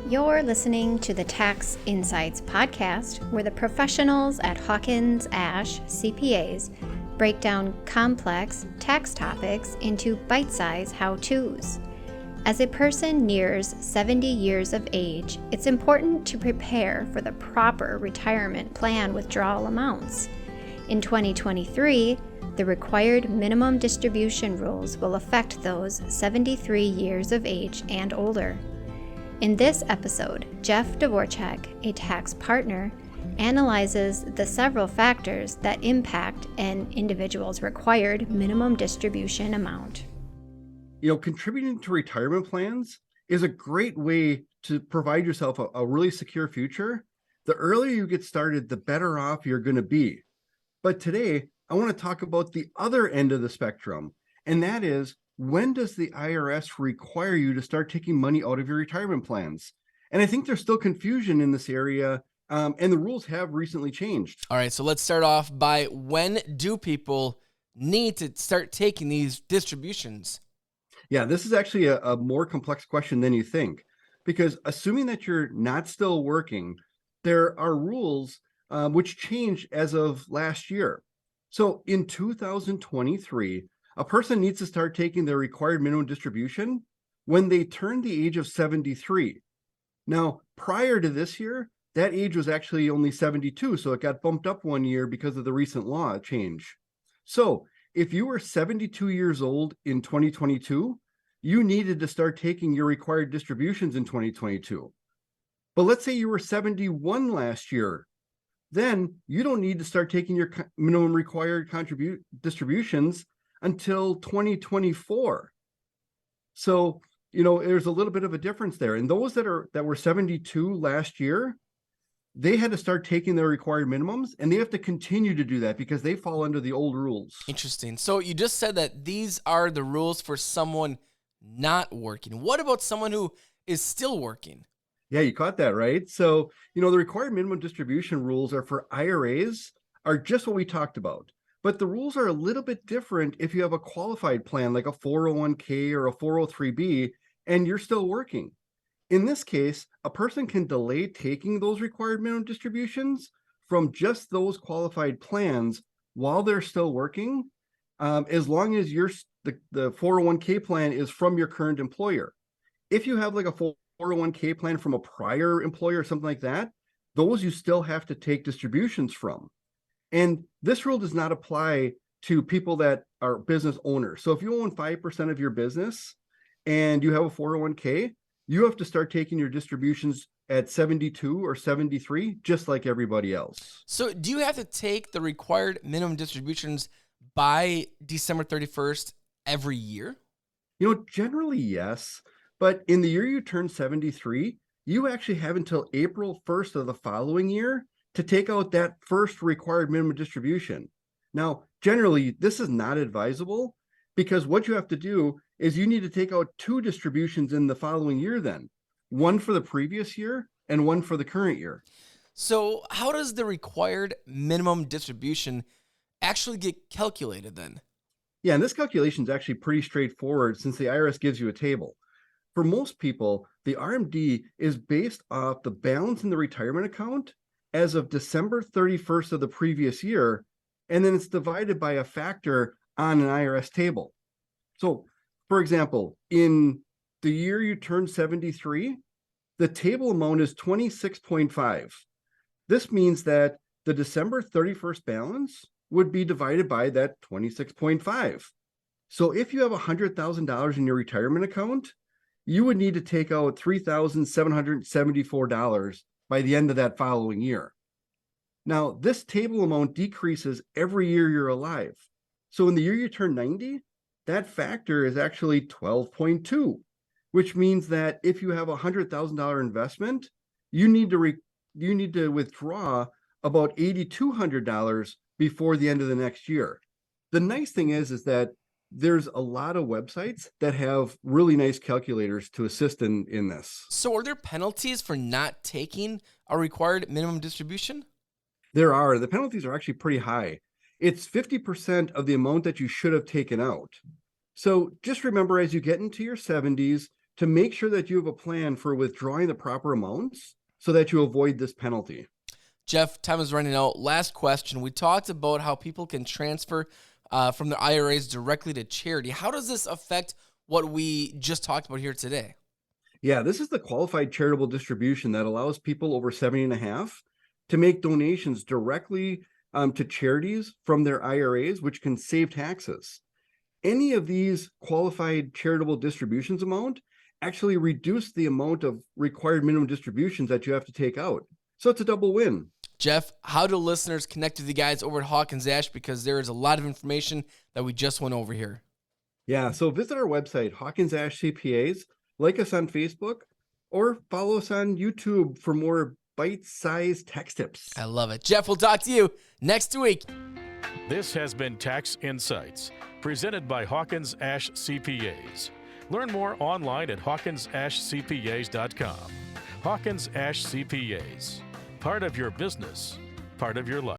You're listening to the Tax Insights podcast, where the professionals at Hawkins Ash CPAs break down complex tax topics into bite-sized how-tos. As a person nears 70 years of age, it's important to prepare for the proper retirement plan withdrawal amounts. In 2023, the required minimum distribution rules will affect those 73 years of age and older. In this episode, Jeff Dvorak, a tax partner, analyzes the several factors that impact an individual's required minimum distribution amount. Contributing to retirement plans is a great way to provide yourself a really secure future. The earlier you get started, the better off you're going to be. But today, I want to talk about the other end of the spectrum, and that is, when does the IRS require you to start taking money out of your retirement plans? And I think there's still confusion in this area, and the rules have recently changed. All right, so let's start off by, when do people need to start taking these distributions? Yeah, this is actually a more complex question than you think, because assuming that you're not still working, there are rules which changed as of last year. So in 2023, a person needs to start taking their required minimum distribution when they turn the age of 73. Now, prior to this year, that age was actually only 72, so it got bumped up 1 year because of the recent law change. So if you were 72 years old in 2022, you needed to start taking your required distributions in 2022. But let's say you were 71 last year, then you don't need to start taking your minimum required distributions until 2024. So, there's a little bit of a difference there. And those that were 72 last year, they had to start taking their required minimums, and they have to continue to do that because they fall under the old rules. Interesting. So you just said that these are the rules for someone not working. What about someone who is still working? Yeah, you caught that, right? So, the required minimum distribution rules are for IRAs, are just what we talked about. But the rules are a little bit different if you have a qualified plan like a 401k or a 403b, and you're still working. In this case, a person can delay taking those required minimum distributions from just those qualified plans while they're still working, as long as the 401k plan is from your current employer. If you have like a 401k plan from a prior employer or something like that, those you still have to take distributions from. And this rule does not apply to people that are business owners. So if you own 5% of your business and you have a 401k, you have to start taking your distributions at 72 or 73, just like everybody else. So do you have to take the required minimum distributions by December 31st every year? Generally, yes. But in the year you turn 73, you actually have until April 1st of the following year to take out that first required minimum distribution. Now, generally, this is not advisable, because what you have to do is you need to take out two distributions in the following year then, one for the previous year and one for the current year. So how does the required minimum distribution actually get calculated then? Yeah, and this calculation is actually pretty straightforward since the IRS gives you a table. For most people, the RMD is based off the balance in the retirement account as of December 31st of the previous year, and then it's divided by a factor on an IRS table. So, for example, in the year you turn 73, the table amount is 26.5. This means that the December 31st balance would be divided by that 26.5. So if you have $100,000 in your retirement account, you would need to take out $3,774 by the end of that following year. Now, this table amount decreases every year you're alive. So in the year you turn 90, that factor is actually 12.2, which means that if you have a $100,000 investment, you need to withdraw about $8,200 before the end of the next year. The nice thing is that there's a lot of websites that have really nice calculators to assist in this. So are there penalties for not taking a required minimum distribution? There are. The penalties are actually pretty high. It's 50% of the amount that you should have taken out. So just remember, as you get into your 70s to make sure that you have a plan for withdrawing the proper amounts so that you avoid this penalty. Jeff, time is running out. Last question. We talked about how people can transfer from their IRAs directly to charity. How does this affect what we just talked about here today? Yeah, this is the qualified charitable distribution that allows people over 70 and a half to make donations directly to charities from their IRAs, which can save taxes. Any of these qualified charitable distributions amount actually reduce the amount of required minimum distributions that you have to take out. So it's a double win. Jeff, how do listeners connect with you guys over at Hawkins Ash? Because there is a lot of information that we just went over here. Yeah, so visit our website, Hawkins Ash CPAs, like us on Facebook, or follow us on YouTube for more bite-sized tax tips. I love it. Jeff, we'll talk to you next week. This has been Tax Insights, presented by Hawkins Ash CPAs. Learn more online at hawkinsashcpas.com. Hawkins Ash CPAs. Part of your business, part of your life.